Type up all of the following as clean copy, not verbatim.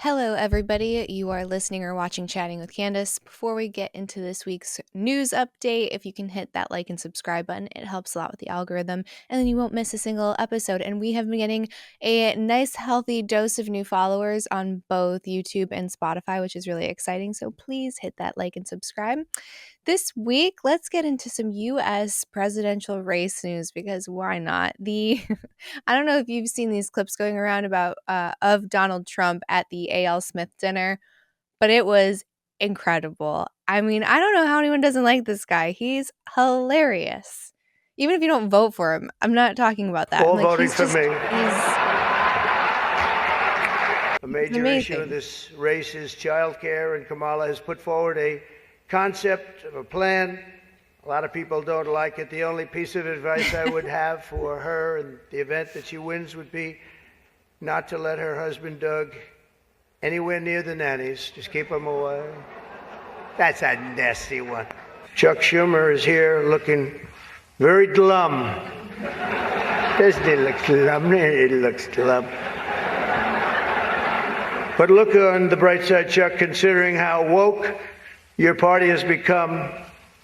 Hello, everybody. You are listening or watching Chatting with Candice. Before we get into this week's news update, if you can hit that like and subscribe button, it helps a lot with the algorithm, and then you won't miss a single episode. And we have been getting a nice, healthy dose of new followers on both YouTube and Spotify, which is really exciting. So please hit that like and subscribe. This week, let's get into some U.S. presidential race news because why not? I don't know if you've seen these clips going around about of Donald Trump at the A.L. Smith dinner, but it was incredible. I mean, I don't know how anyone doesn't like this guy. He's hilarious. Even if you don't vote for him, I'm not talking about that. All I'm like, voting he's for just, me. A major amazing. issue of this race is childcare, and Kamala has put forward a concept of a plan. A lot of people don't like it. The only piece of advice I would have for her in the event that she wins would be not to let her husband, Doug, anywhere near the nannies. Just keep him away. That's a nasty one. Chuck Schumer is here looking very glum. Doesn't he look glum? He looks glum. But look on the bright side, Chuck, considering how woke your party has become.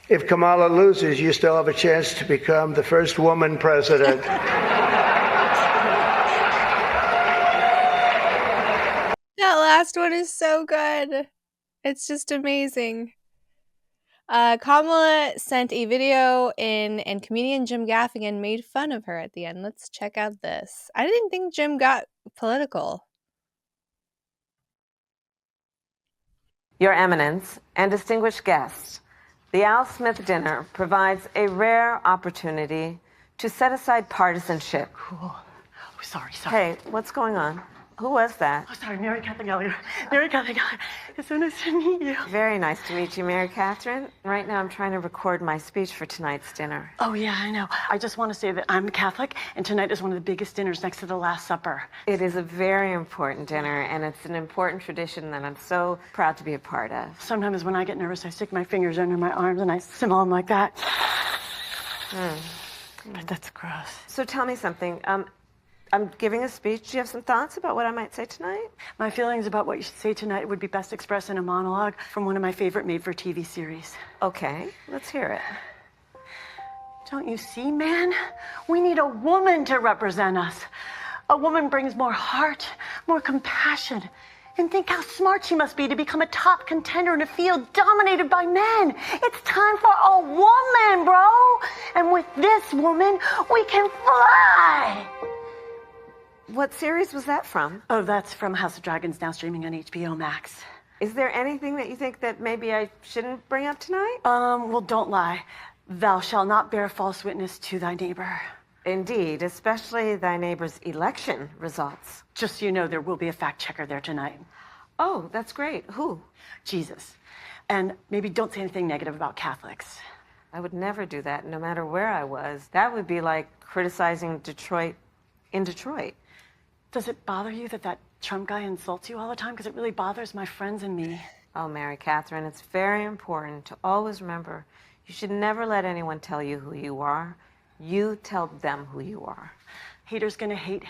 If Kamala loses, you still have a chance to become the first woman president. That last one is so good. It's just amazing. Kamala sent a video in, and comedian Jim Gaffigan made fun of her at the end. Let's check out this. I didn't think Jim got political. Your Eminence and distinguished guests, the Al Smith dinner provides a rare opportunity to set aside partisanship. Cool. Oh, sorry. Hey, what's going on? Who was that? Oh, sorry, Mary Catherine Elliott. Mary Catherine Elliott. It's so nice to meet you. Very nice to meet you, Mary Catherine. Right now I'm trying to record my speech for tonight's dinner. Oh, yeah, I know. I just want to say that I'm Catholic, and tonight is one of the biggest dinners next to the Last Supper. It is a very important dinner, and it's an important tradition that I'm so proud to be a part of. Sometimes when I get nervous, I stick my fingers under my arms and I simmer them like that. But that's gross. So tell me something. I'm giving a speech. Do you have some thoughts about what I might say tonight? My feelings about what you should say tonight would be best expressed in a monologue from one of my favorite made-for-TV series. Okay, let's hear it. Don't you see, man? We need a woman to represent us. A woman brings more heart, more compassion. And think how smart she must be to become a top contender in a field dominated by men. It's time for a woman, bro. And with this woman, we can fly. What series was that from? Oh, that's from House of Dragons, now streaming on HBO Max. Is there anything that you think that maybe I shouldn't bring up tonight? Well, don't lie. Thou shalt not bear false witness to thy neighbor. Indeed, especially thy neighbor's election results. Just so you know, there will be a fact checker there tonight. Oh, that's great. Who? Jesus. And maybe don't say anything negative about Catholics. I would never do that, no matter where I was. That would be like criticizing Detroit in Detroit. Does it bother you that Trump guy insults you all the time? Because it really bothers my friends and me. Oh, Mary Catherine, it's very important to always remember you should never let anyone tell you who you are. You tell them who you are. Haters gonna hate.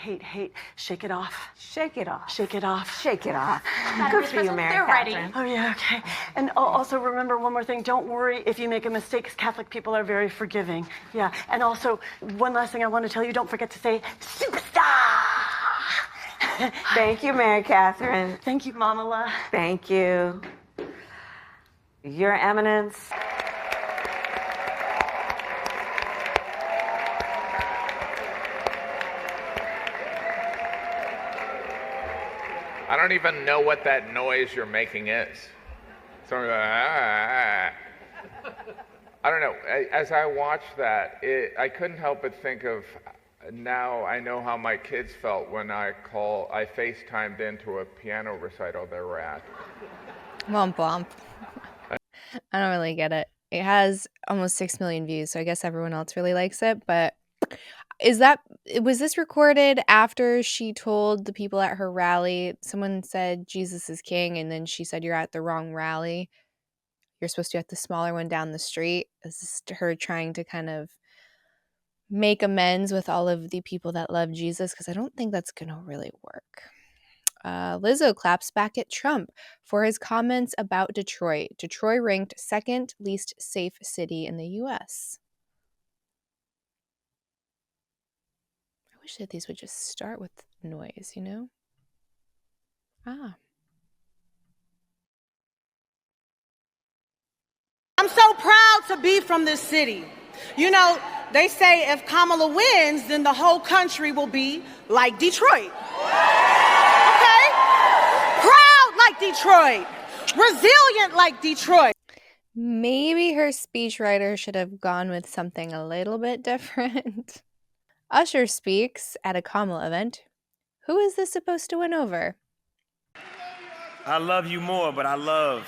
Shake it off. Shake it off. Shake it off. Shake it off. Good for you, Mary Catherine. Oh, yeah, okay. And also remember one more thing. Don't worry if you make a mistake, because Catholic people are very forgiving. Yeah, and also, one last thing I want to tell you, don't forget to say, superstar! Thank you, Mary Catherine. Thank you, Kamala. Thank you. Your Eminence. I don't even know what that noise you're making is. So I don't know. As I watched that, I couldn't help but think of, now I know how my kids felt when I FaceTimed into a piano recital they were at. Womp womp. I don't really get it. It has almost 6 million views, so I guess everyone else really likes it. But was this recorded after she told the people at her rally? Someone said Jesus is king, and then she said, you're at the wrong rally. You're supposed to be at the smaller one down the street. This is her trying to kind of make amends with all of the people that love Jesus, because I don't think that's going to really work. Lizzo claps back at Trump for his comments about Detroit. Detroit ranked second least safe city in the U.S. I wish that these would just start with noise, you know? Ah. I'm so proud to be from this city. You know, they say if Kamala wins, then the whole country will be like Detroit. Okay? Proud like Detroit. Resilient like Detroit. Maybe her speechwriter should have gone with something a little bit different. Usher speaks at a Kamala event. Who is this supposed to win over? I love you more, but I love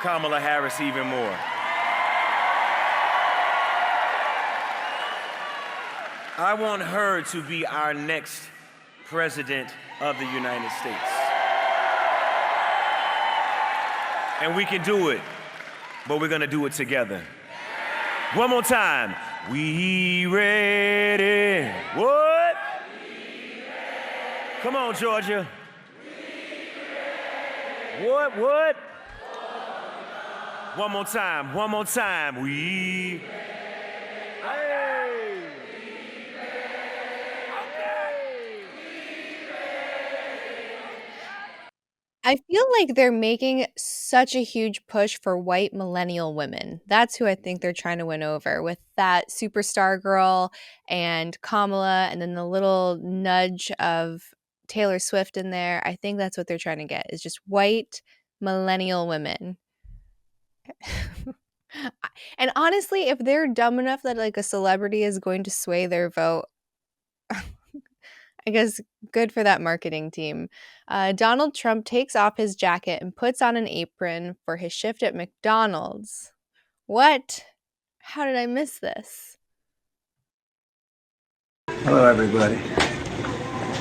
Kamala Harris even more. I want her to be our next president of the United States. And we can do it, but we're gonna do it together. One more time. We ready? What? Come on, Georgia. What? One more time. We. Hey. I feel like they're making such a huge push for white millennial women. That's who I think they're trying to win over with that superstar girl and Kamala, and then the little nudge of Taylor Swift in there. I think that's what they're trying to get, is just white millennial women. And honestly, if they're dumb enough that like a celebrity is going to sway their vote, I guess good for that marketing team. Donald Trump takes off his jacket and puts on an apron for his shift at McDonald's. What? How did I miss this? Hello, everybody.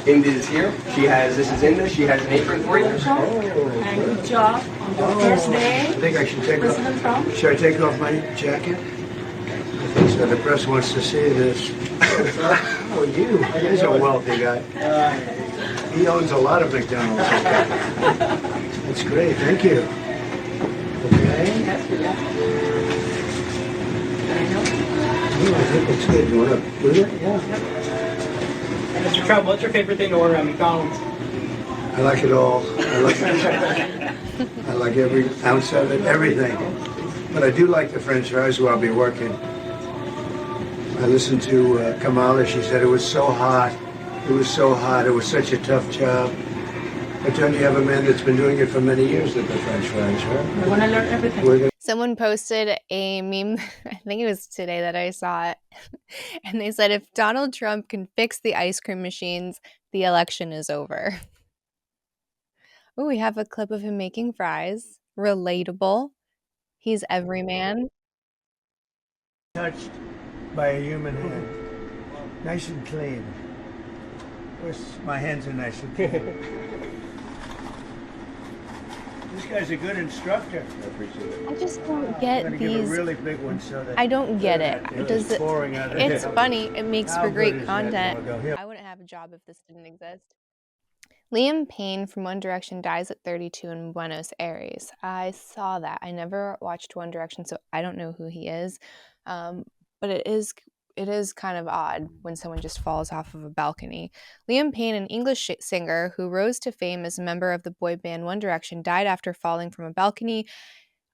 Inda is here. This is Inda. She has an apron for you. And good job on your first day. I think I should take President Trump. Should I take off my jacket? I think so. The press wants to see this. Oh, you. He's a wealthy guy. He owns a lot of McDonald's. That's great. Thank you. Okay. I think it's good. You want to do it? Yeah. Mr. Trump, what's your favorite thing to order at McDonald's? I like it all. I like every ounce of it, everything. But I do like the French fries where I'll be working. I listened to Kamala. She said it was so hot. It was so hot. It was such a tough job. But don't you have a man that's been doing it for many years at the French fries, right? We're going to learn everything. Someone posted a meme, I think it was today that I saw it, and they said, if Donald Trump can fix the ice cream machines, the election is over. Oh, we have a clip of him making fries. Relatable. He's everyman. Touched by a human hand. Nice and clean. Of course, my hands are nice and clean. This guy's a good instructor. I appreciate it. I just don't get I'm gonna these. give a really big one so that I don't get it. It's pouring out of it. It's funny. It makes How for great good is that content. logo? Here. I wouldn't have a job if this didn't exist. Liam Payne from One Direction dies at 32 in Buenos Aires. I saw that. I never watched One Direction, so I don't know who he is. But it is kind of odd when someone just falls off of a balcony. Liam Payne, an English singer who rose to fame as a member of the boy band One Direction, died after falling from a balcony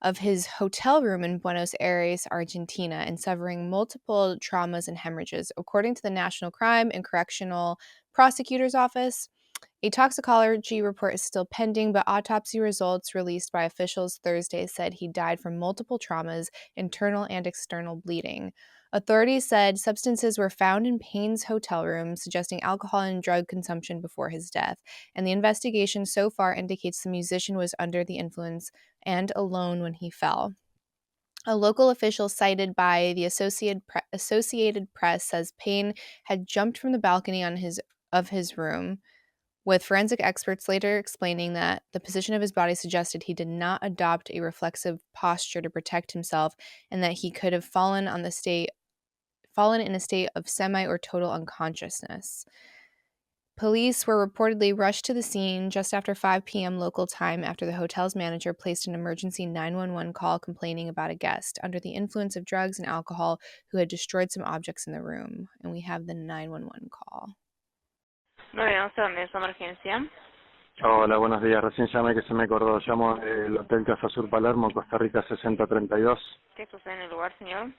of his hotel room in Buenos Aires, Argentina, and suffering multiple traumas and hemorrhages. According to the National Crime and Correctional Prosecutor's Office, a toxicology report is still pending, but autopsy results released by officials Thursday said he died from multiple traumas, internal and external bleeding. Authorities said substances were found in Payne's hotel room, suggesting alcohol and drug consumption before his death, and the investigation so far indicates the musician was under the influence and alone when he fell. A local official cited by the Associated Press says Payne had jumped from the balcony of his room, with forensic experts later explaining that the position of his body suggested he did not adopt a reflexive posture to protect himself and that he could have fallen in a state of semi or total unconsciousness. Police were reportedly rushed to the scene just after 5 p.m. local time after the hotel's manager placed an emergency 911 call complaining about a guest under the influence of drugs and alcohol who had destroyed some objects in the room. And we have the 911 call. 911, ¿dónde es emergencia? Hola, buenos días. Recién llamé que se me acordó. Llamo del Hotel Casa Sur Palermo, Costa Rica 6032. ¿Qué sucede en el lugar, señor?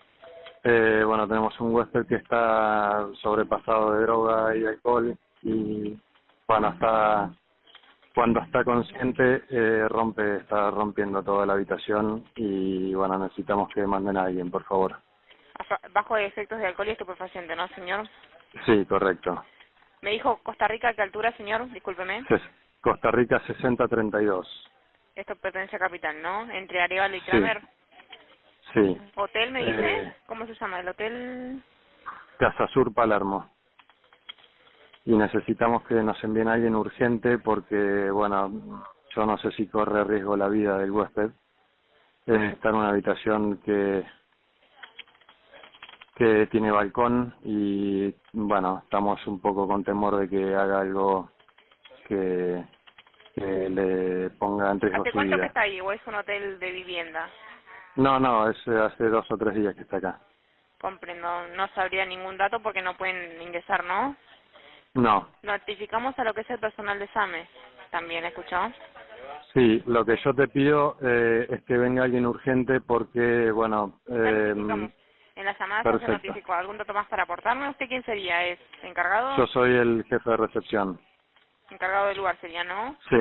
Bueno, tenemos un huésped que está sobrepasado de droga y alcohol y bueno, cuando está consciente está rompiendo toda la habitación y bueno, necesitamos que manden a alguien, por favor. Bajo efectos de alcohol y estupefaciente, ¿no, señor? Sí, correcto. Me dijo Costa Rica, ¿a qué altura, señor? Discúlpeme. Costa Rica 6032. Esto pertenece a Capital, ¿no? Entre Arevalo y Kramer. Sí. ¿Hotel, me dice? ¿Cómo se llama el hotel? Casa Sur Palermo. Y necesitamos que nos envíen a alguien urgente porque, bueno, yo no sé si corre riesgo la vida del huésped. Está en una habitación que tiene balcón y, bueno, estamos un poco con temor de que haga algo que le ponga en riesgo su vida. ¿Hace cuánto que está ahí o es un hotel de vivienda? No, es hace 2 o 3 días que está acá. Comprendo, no sabría ningún dato porque no pueden ingresar, ¿no? No. Notificamos a lo que es el personal de SAME. También, ¿escuchó? Sí, lo que yo te pido es que venga alguien urgente porque, bueno... En la llamada se notificó. ¿Algún dato más para aportarme? ¿Usted quién sería? ¿Es encargado? Yo soy el jefe de recepción. Encargado del lugar sería, ¿no? Sí.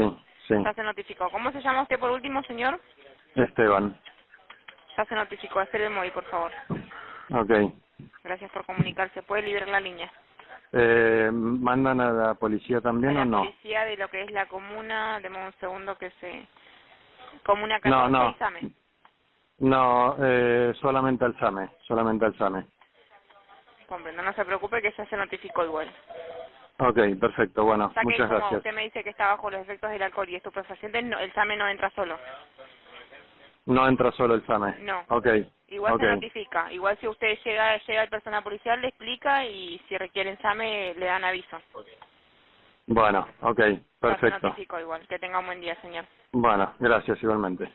Ya se notificó. ¿Cómo se llama usted por último, señor? Esteban. Ya se notificó. Espere el móvil, por favor. Ok. Gracias por comunicarse. ¿Puede liberar la línea? ¿Mandan a la policía también o no? La policía de lo que es la comuna, deme un segundo que se... Comuna 14 y SAME. No, solamente al SAME. Comprendo, no se preocupe que ya se notificó igual. Ok, perfecto, bueno, muchas gracias. Como usted me dice que está bajo los efectos del alcohol y estupefacientes, no, el SAME no entra solo. No entra solo el SAME. No. Ok. Igual se notifica. Igual si usted llega el personal policial, le explica y si requieren SAME, le dan aviso. Bueno, ok, perfecto. Se notificó igual. Que tenga un buen día, señor. Bueno, gracias igualmente.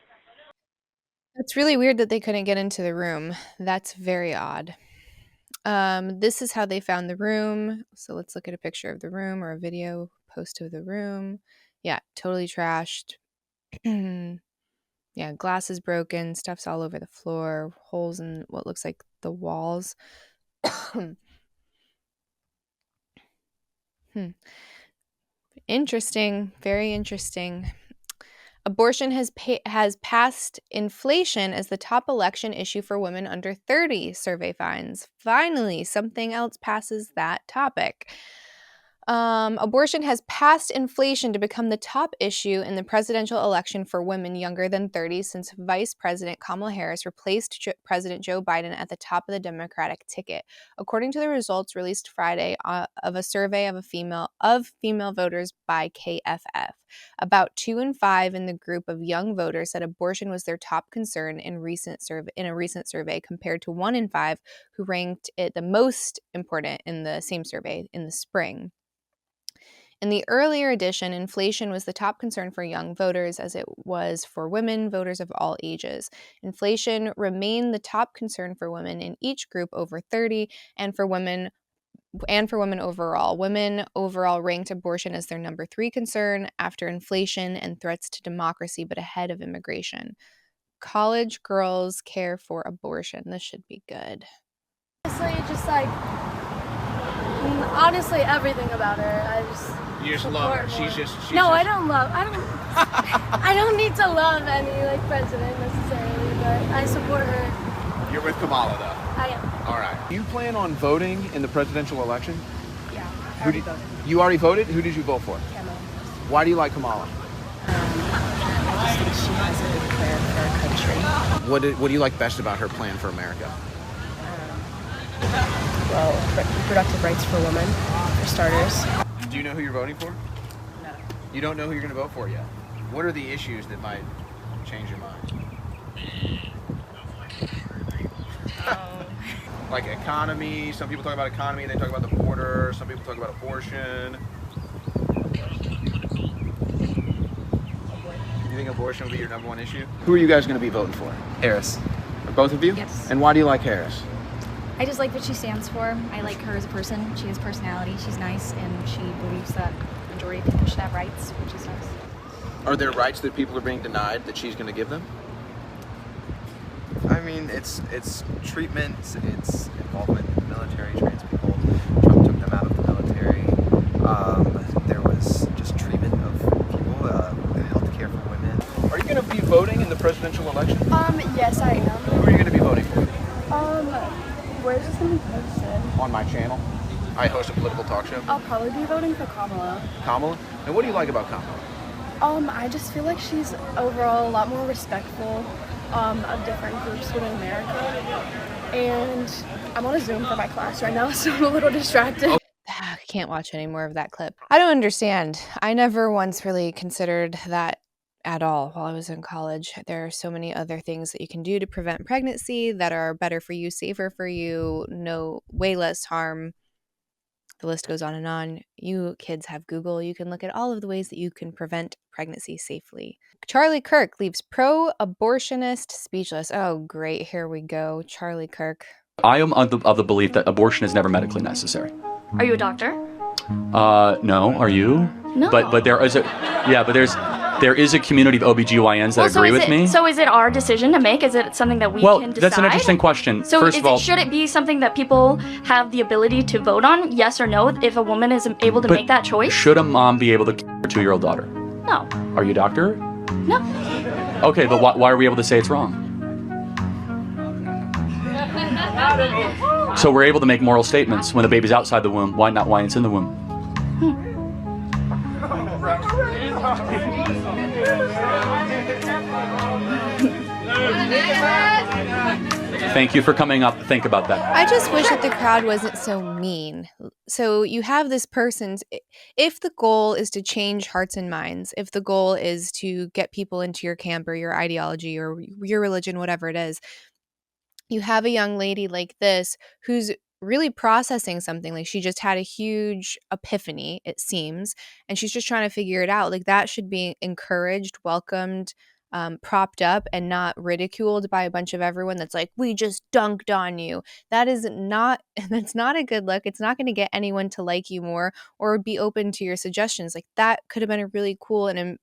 It's really weird that they couldn't get into the room. That's very odd. This is how they found the room. So let's look at a picture of the room or a video post of the room. Yeah, totally trashed. Yeah, glass is broken, stuff's all over the floor, holes in what looks like the walls. Interesting, very interesting. Abortion has passed inflation as the top election issue for women under 30, survey finds. Finally, something else passes that topic. Abortion has passed inflation to become the top issue in the presidential election for women younger than 30 since Vice President Kamala Harris replaced President Joe Biden at the top of the Democratic ticket. According to the results released Friday of a survey of female voters by KFF, about 2 in 5 in the group of young voters said abortion was their top concern in a recent survey, compared to 1 in 5 who ranked it the most important in the same survey in the spring. In the earlier edition, inflation was the top concern for young voters as it was for women voters of all ages. Inflation remained the top concern for women in each group over 30 and for women overall. Women overall ranked abortion as their number 3 concern after inflation and threats to democracy, but ahead of immigration. College girls care for abortion. This should be good. Honestly, everything about her. You just love her. I don't need to love any president necessarily, but I support her. You're with Kamala, though. I am. All right. You plan on voting in the presidential election? Yeah. Voted. You already voted? Who did you vote for? Kamala. Why do you like Kamala? I just think she has a good plan for our country. What do you like best about her plan for America? Reproductive rights for women, for starters. Do you know who you're voting for? No. You don't know who you're going to vote for yet? What are the issues that might change your mind? Like economy. Some people talk about economy and they talk about the border. Some people talk about abortion. think abortion will be your number one issue? Who are you guys going to be voting for? Harris. Both of you? Yes. And why do you like Harris? I just like what she stands for. I like her as a person. She has personality. She's nice, and she believes that the majority of people should have rights, which is nice. Are there rights that people are being denied that she's going to give them? I mean, it's treatment, it's involvement in the military, trans people. Trump took them out of the military. There was just treatment of people, health care for women. Are you going to be voting in the presidential election? Yes, I am. Who are you going to be voting for? Where's this going to be posted? On my channel. I host a political talk show. I'll probably be voting for Kamala. Kamala? And what do you like about Kamala? I just feel like she's overall a lot more respectful of different groups within America. And I'm on a Zoom for my class right now, so I'm a little distracted. I can't watch any more of that clip. I don't understand. I never once really considered that at all while I was in college. There are so many other things that you can do to prevent pregnancy that are better for you, safer for you, way less harm. The list goes on and on. You kids have Google. You can look at all of the ways that you can prevent pregnancy safely. Charlie Kirk leaves pro-abortionist speechless. Oh, great. Here we go. Charlie Kirk. I am of the belief that abortion is never medically necessary. Are you a doctor? No. Are you? No. But there is there is a community of OBGYNs that agree with me. So is it our decision to make? Is it something that we can decide? That's an interesting question. So First of all, should it be something that people have the ability to vote on, yes or no, if a woman is able to make that choice? Should a mom be able to kill her 2-year-old daughter? No. Are you a doctor? No. Okay, but why are we able to say it's wrong? So we're able to make moral statements when the baby's outside the womb. Why not? Why it's in the womb? Thank you for coming up. Think about that. I just wish that the crowd wasn't so mean. So you have this person's, if the goal is to change hearts and minds, if the goal is to get people into your camp or your ideology or your religion, whatever it is, you have a young lady like this who's really processing something. Like, she just had a huge epiphany, it seems, and she's just trying to figure it out. Like, that should be encouraged, welcomed, propped up, and not ridiculed by a bunch of everyone that's like, we just dunked on you. That's not a good look. It's not going to get anyone to like you more or be open to your suggestions. Like, that could have been a really cool and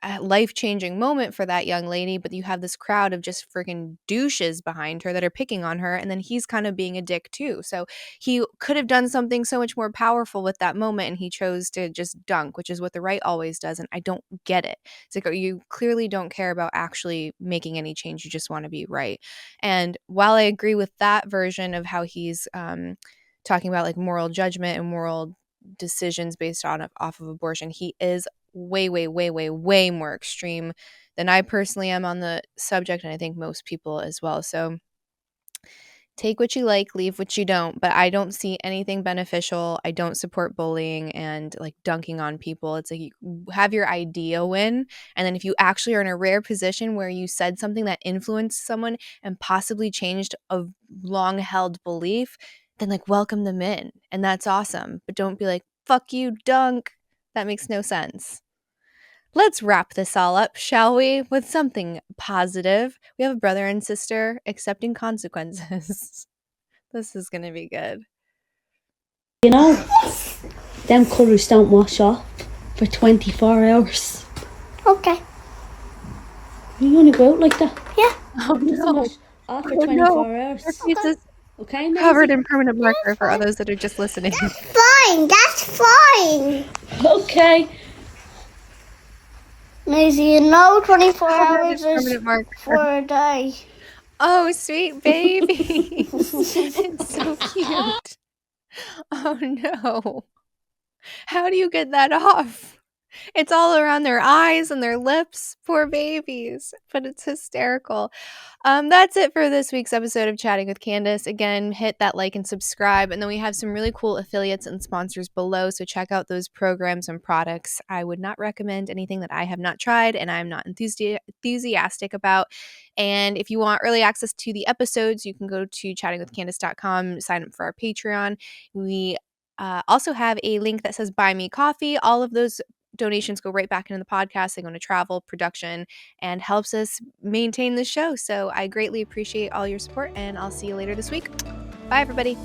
a life-changing moment for that young lady, but you have this crowd of just freaking douches behind her that are picking on her, and then he's kind of being a dick too. So he could have done something so much more powerful with that moment, and he chose to just dunk, which is what the right always does, and I don't get it. It's like, you clearly don't care about actually making any change. You just want to be right. And while I agree with that version of how he's talking about like moral judgment and moral decisions based off of abortion, he is way more extreme than I personally am on the subject, and I think most people as well. So take what you like, leave what you don't, but I don't see anything beneficial. I don't support bullying and like dunking on people. It's like, you have your idea win, and then if you actually are in a rare position where you said something that influenced someone and possibly changed a long held belief, then like welcome them in, and that's awesome. But don't be like, fuck you, dunk. That makes no sense. Let's wrap this all up, shall we, with something positive. We have a brother and sister accepting consequences. This is going to be good. You know, them colours don't wash off for 24 hours. Okay. You want to go out like that? Yeah. Oh, no. Off for 24 hours. Jesus. Okay, Maisie? Covered in permanent marker for others that are just listening. That's fine. Okay. Maisie, you know 24 hours is for a day. Oh, sweet baby. It's so cute. Oh, no. How do you get that off? It's all around their eyes and their lips. Poor babies. But it's hysterical. That's it for this week's episode of Chatting with Candice. Again, hit that like and subscribe. And then we have some really cool affiliates and sponsors below. So check out those programs and products. I would not recommend anything that I have not tried and I'm not enthusiastic about. And if you want early access to the episodes, you can go to chattingwithcandice.com, sign up for our Patreon. We also have a link that says Buy Me Coffee. All of those donations go right back into the podcast. They go into travel, production, and helps us maintain the show. So I greatly appreciate all your support, and I'll see you later this week. Bye, everybody.